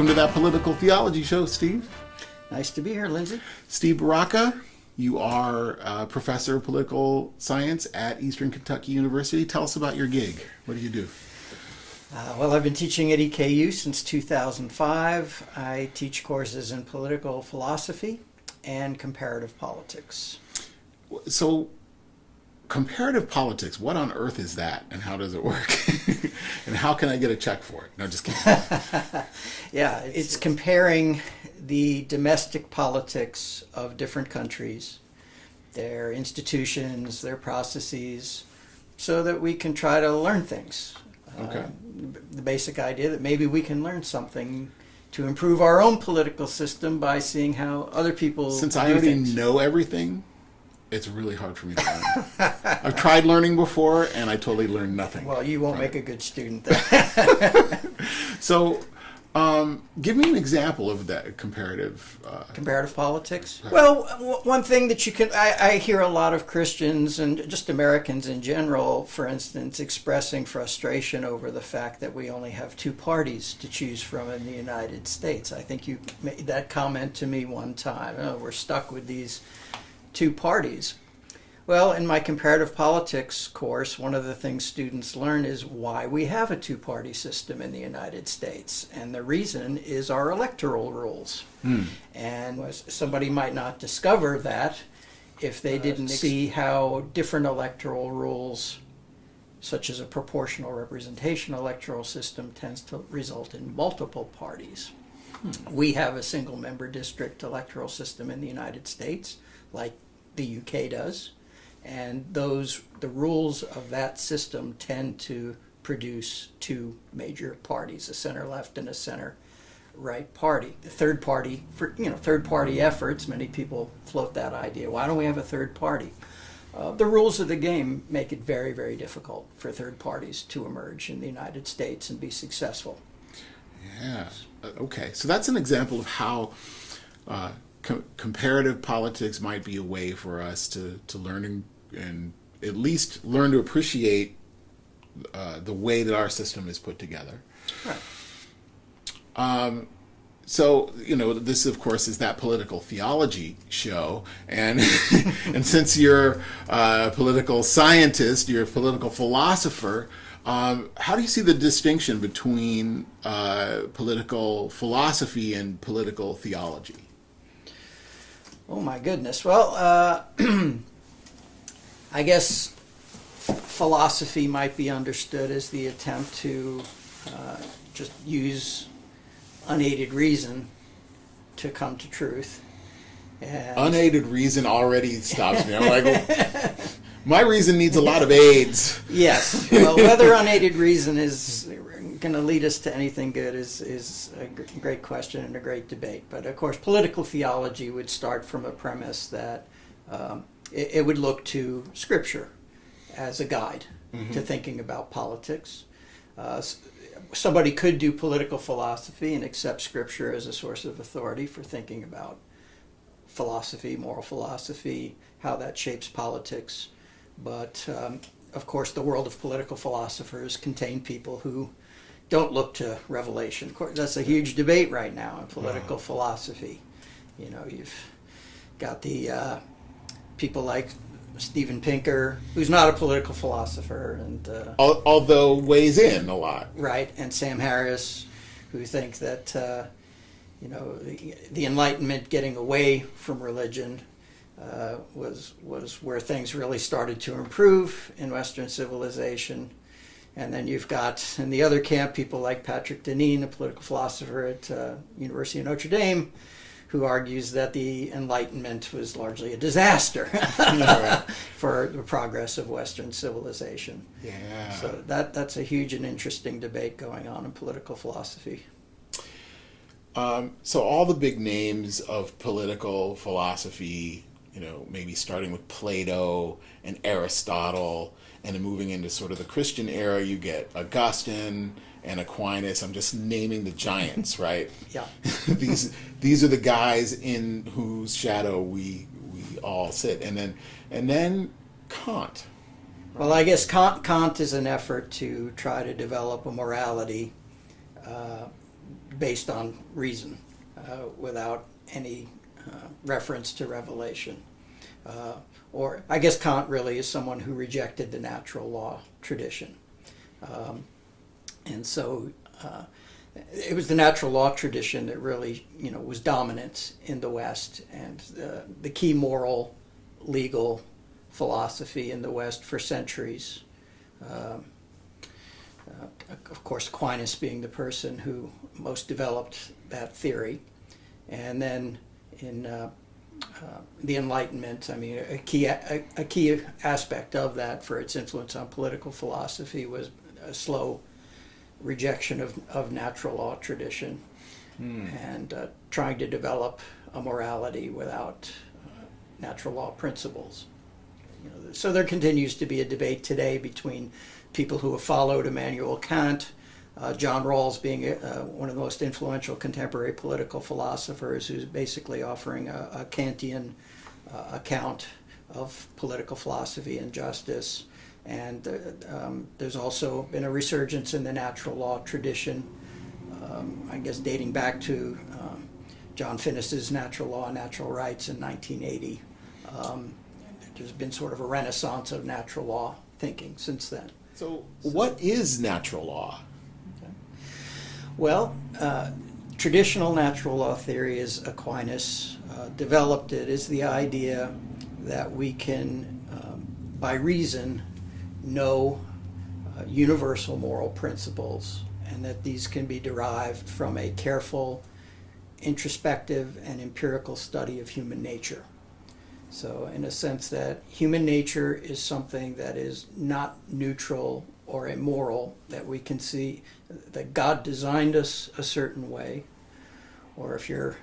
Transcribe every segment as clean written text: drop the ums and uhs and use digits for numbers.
Welcome to that Political Theology show, Steve. Nice to be here, Lindsay. Steve Barracca, you are a professor of political science at Eastern Kentucky University. Tell us about your gig. What do you do? Well, I've been teaching at EKU since 2005. I teach courses in political philosophy and comparative politics. So, comparative politics, what on earth is that and how does it work? And how can I get a check for it? No, just kidding. Yeah, it's comparing the domestic politics of different countries, their institutions, their processes, so that we can try to learn things. Okay. The basic idea that maybe we can learn something to improve our own political system by seeing how other people Since do I already things. know everything, it's really hard for me to learn. I've tried learning before, and I totally learned nothing. Well, you won't make a good student then. So, give me an example of that comparative. Comparative politics? Well, one thing that you can, I hear a lot of Christians and just Americans in general, for instance, expressing frustration over the fact that we only have two parties to choose from in the United States. I think you made that comment to me one time. Oh, we're stuck with these two parties. Well, in my comparative politics course, one of the things students learn is why we have a two-party system in the United States. And the reason is our electoral rules. And somebody might not discover that if they didn't see how different electoral rules, such as a proportional representation electoral system, tends to result in multiple parties. We have a single-member district electoral system in the United States, like the UK does. And the rules of that system tend to produce two major parties, a center-left and a center-right party. The third party, third-party efforts, many people float that idea. Why don't we have a third party? The rules of the game make it very, very difficult for third parties to emerge in the United States and be successful. Yeah. Okay. So that's an example of how comparative politics might be a way for us to learn and at least learn to appreciate the way that our system is put together. Right. So, this, of course, is that political theology show. And and since you're a political scientist, you're a political philosopher, how do you see the distinction between political philosophy and political theology? Oh, my goodness. Well, I guess philosophy might be understood as the attempt to just use unaided reason to come to truth. And Unaided reason already stops me. I'm like, my reason needs a lot of aids. Yes. Well, whether unaided reason is going to lead us to anything good is a great question and a great debate. But of course, political theology would start from a premise that it would look to Scripture as a guide to thinking about politics. Somebody could do political philosophy and accept Scripture as a source of authority for thinking about philosophy, moral philosophy, how that shapes politics. But of course, the world of political philosophers contain people who don't look to revelation. Of course, that's a huge debate right now in political philosophy. You've got the people like Steven Pinker, who's not a political philosopher, and although weighs in a lot. Right, and Sam Harris, who think that the Enlightenment, getting away from religion, was where things really started to improve in Western civilization. And then you've got, in the other camp, people like Patrick Deneen, a political philosopher at University of Notre Dame, who argues that the Enlightenment was largely a disaster for the progress of Western civilization. Yeah. So that's a huge and interesting debate going on in political philosophy. So all the big names of political philosophy, maybe starting with Plato and Aristotle, and then moving into sort of the Christian era, you get Augustine and Aquinas. I'm just naming the giants, right? Yeah. These are the guys in whose shadow we all sit, and then Kant. Well, I guess Kant is an effort to try to develop a morality based on reason, without any reference to revelation. Or I guess Kant really is someone who rejected the natural law tradition. And so it was the natural law tradition that really, was dominant in the West, and the key moral, legal philosophy in the West for centuries. Of course, Aquinas being the person who most developed that theory. And then in the Enlightenment, I mean, a key aspect of that for its influence on political philosophy was a slow rejection of natural law tradition and trying to develop a morality without natural law principles. So there continues to be a debate today between people who have followed Immanuel Kant, John Rawls being one of the most influential contemporary political philosophers, who's basically offering a Kantian account of political philosophy and justice. And there's also been a resurgence in the natural law tradition, I guess dating back to John Finnis's Natural Law and Natural Rights in 1980. There's been sort of a renaissance of natural law thinking since then. So what is natural law? Okay. Well, traditional natural law theory, as Aquinas developed it, is the idea that we can, by reason, know universal moral principles, and that these can be derived from a careful, introspective, and empirical study of human nature. So in a sense that human nature is something that is not neutral or immoral, that we can see that God designed us a certain way, or if you're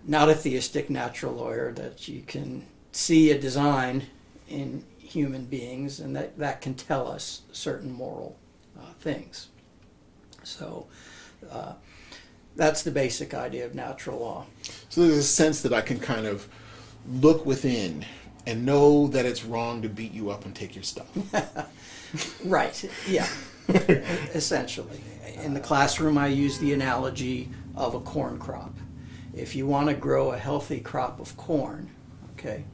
not a theistic natural lawyer, that you can see a design in human beings, and that can tell us certain moral things. So that's the basic idea of natural law. So there's a sense that I can kind of look within and know that it's wrong to beat you up and take your stuff. Right, yeah, essentially. In the classroom, I use the analogy of a corn crop. If you want to grow a healthy crop of corn, okay,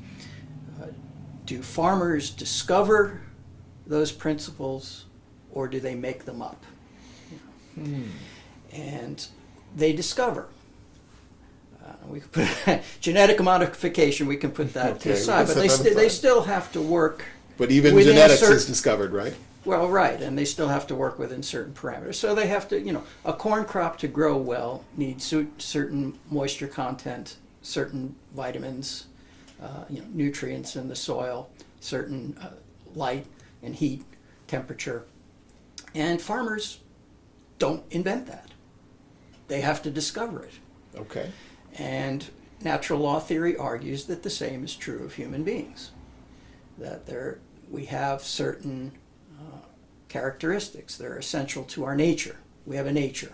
do farmers discover those principles, or do they make them up? And they discover. We could put genetic modification. We can put that to the side, but they still have to work. But even genetics is discovered, right? Well, right, and they still have to work within certain parameters. So they have to, a corn crop to grow well needs certain moisture content, certain vitamins, nutrients in the soil, certain light and heat, temperature, and farmers don't invent that. They have to discover it. Okay. And natural law theory argues that the same is true of human beings, that we have certain characteristics that are essential to our nature. We have a nature,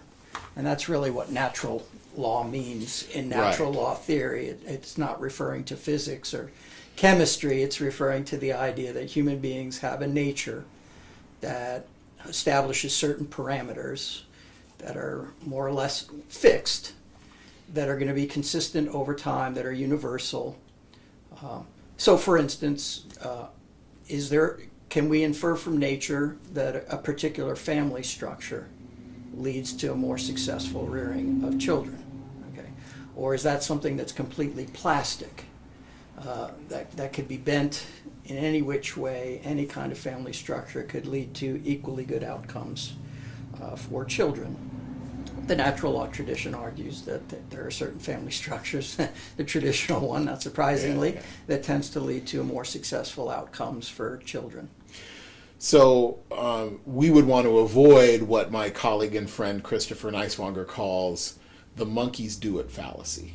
and that's really what natural law means in natural law theory. It's not referring to physics or chemistry. It's referring to the idea that human beings have a nature that establishes certain parameters that are more or less fixed, that are going to be consistent over time, that are universal. So, for instance, can we infer from nature that a particular family structure leads to a more successful rearing of children? Okay, or is that something that's completely plastic, that could be bent in any which way? Any kind of family structure could lead to equally good outcomes for children. The natural law tradition argues that there are certain family structures, the traditional one, not surprisingly, that tends to lead to more successful outcomes for children. So we would want to avoid what my colleague and friend Christopher Neiswanger calls the monkeys do it fallacy.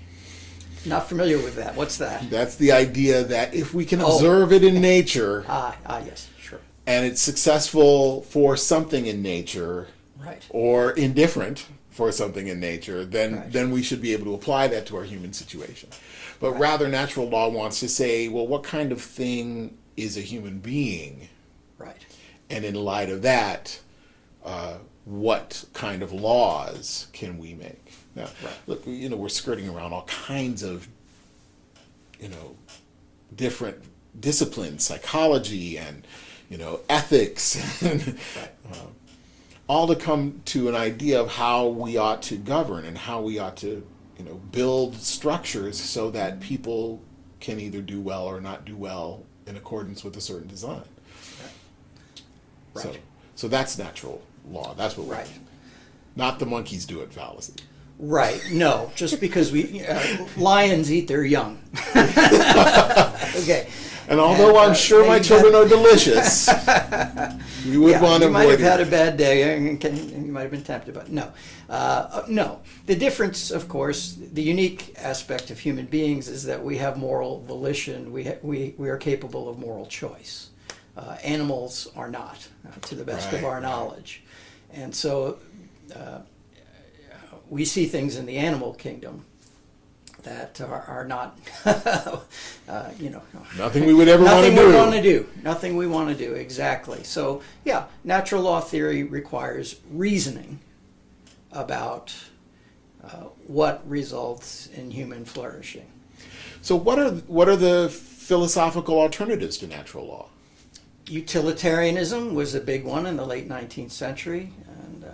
Not familiar with that. What's that? That's the idea that if we can observe it in nature, yes, sure, and it's successful for something in nature, right, or indifferent for something in nature, then we should be able to apply that to our human situation. But rather, natural law wants to say, well, what kind of thing is a human being? Right. And in light of that, what kind of laws can we make? Now, look, we're skirting around all kinds of, different disciplines, psychology and, ethics, and, all to come to an idea of how we ought to govern and how we ought to, build structures so that people can either do well or not do well in accordance with a certain design. Right. So that's natural law. That's what we're not the monkeys do it fallacy. Right. No, just because lions eat their young. Okay. And although I'm sure my children are delicious, we would want to avoid. You might have had a bad day, and you might have been tempted, but no. No. The difference, of course, the unique aspect of human beings is that we have moral volition. We are capable of moral choice. Animals are not, to the best of our knowledge. And so we see things in the animal kingdom that are not, nothing we would ever want to do. Nothing we want to do. Nothing we want to do, exactly. So, natural law theory requires reasoning about what results in human flourishing. So what are the philosophical alternatives to natural law? Utilitarianism was a big one in the late 19th century, and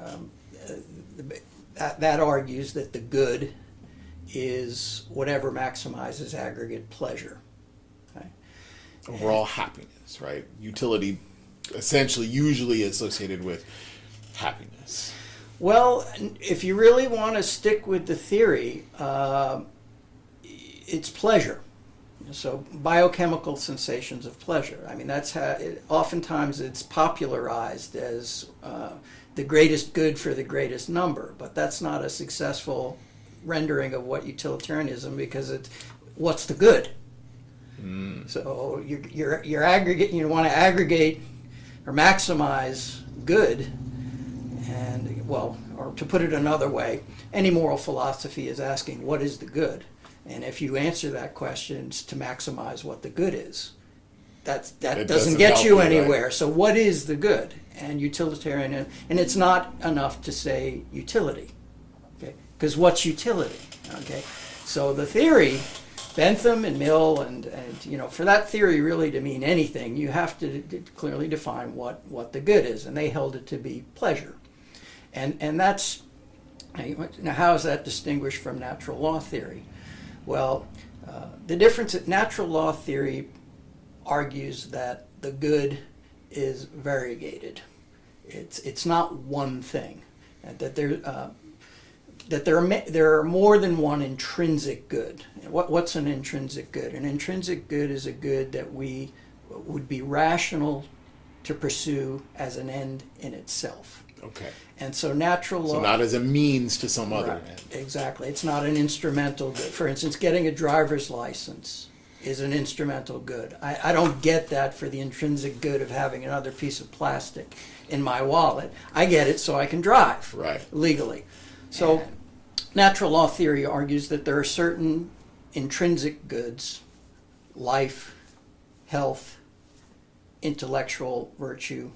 that argues that the good is whatever maximizes aggregate pleasure. Okay? Overall happiness, right? Utility essentially usually associated with happiness. Well, if you really want to stick with the theory, it's pleasure. So biochemical sensations of pleasure. I mean, that's how oftentimes it's popularized as the greatest good for the greatest number, but that's not a successful rendering of what utilitarianism, because it's what's the good. So you're aggregate. You want to aggregate or maximize good, and or to put it another way, any moral philosophy is asking what is the good. And if you answer that question, it's to maximize what the good is. That doesn't get you anywhere. Right? So what is the good? And utilitarian, and it's not enough to say utility, okay? Because what's utility? Okay, so the theory, Bentham and Mill, and for that theory really to mean anything, you have to clearly define what the good is, and they held it to be pleasure, and that's now how is that distinguished from natural law theory? Well, the difference at natural law theory argues that the good is variegated. It's not one thing, and that there are more than one intrinsic good. What's an intrinsic good? An intrinsic good is a good that we would be rational to pursue as an end in itself. Okay. And so natural law... So not as a means to some other end. Exactly. It's not an instrumental good. For instance, getting a driver's license is an instrumental good. I don't get that for the intrinsic good of having another piece of plastic in my wallet. I get it so I can drive legally. So natural law theory argues that there are certain intrinsic goods, life, health, intellectual virtue,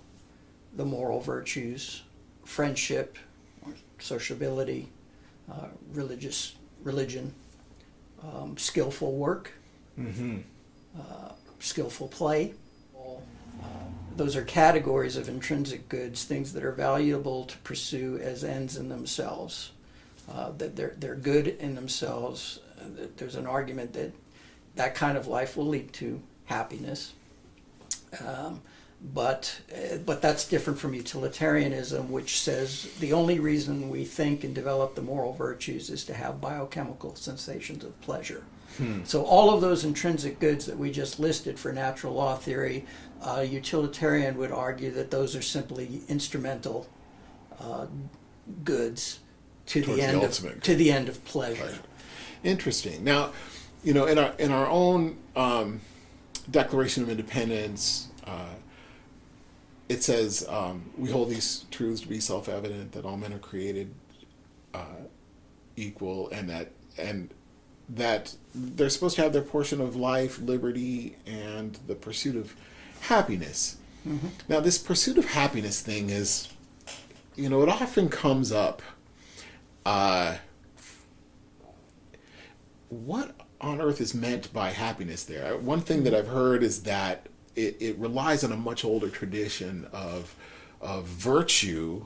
the moral virtues, friendship, sociability, religion, skillful work, skillful play. Those are categories of intrinsic goods, things that are valuable to pursue as ends in themselves. That they're good in themselves. There's an argument that that kind of life will lead to happiness. But that's different from utilitarianism, which says the only reason we think and develop the moral virtues is to have biochemical sensations of pleasure. So all of those intrinsic goods that we just listed for natural law theory, utilitarian would argue that those are simply instrumental goods to the end of pleasure. Right. Interesting. Now, in our own Declaration of Independence, it says we hold these truths to be self-evident, that all men are created equal, and that they're supposed to have their portion of life, liberty, and the pursuit of happiness. Now, this pursuit of happiness thing is it often comes up. What on earth is meant by happiness there? One thing that I've heard is that it relies on a much older tradition of virtue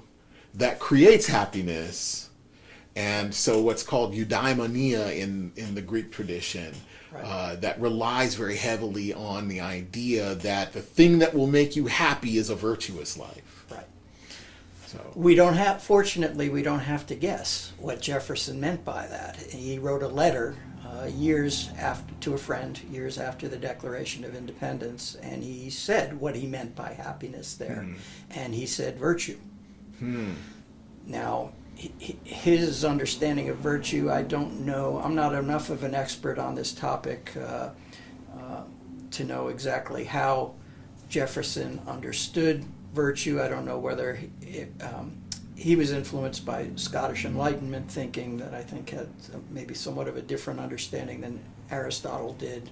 that creates happiness. And so what's called eudaimonia in the Greek tradition, Right. that relies very heavily on the idea that the thing that will make you happy is a virtuous life. Right. So Fortunately, we don't have to guess what Jefferson meant by that. He wrote a letter to a friend years after the Declaration of Independence, and he said what he meant by happiness there. And he said virtue. Now, his understanding of virtue, I don't know. I'm not enough of an expert on this topic to know exactly how Jefferson understood virtue. I don't know whether he was influenced by Scottish Enlightenment thinking that I think had maybe somewhat of a different understanding than Aristotle did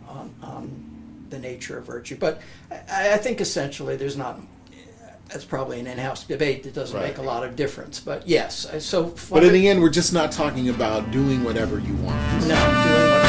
on the nature of virtue. But I think essentially that's probably an in-house debate that doesn't Right. make a lot of difference. But yes, but in the end, we're just not talking about doing whatever you want. No, doing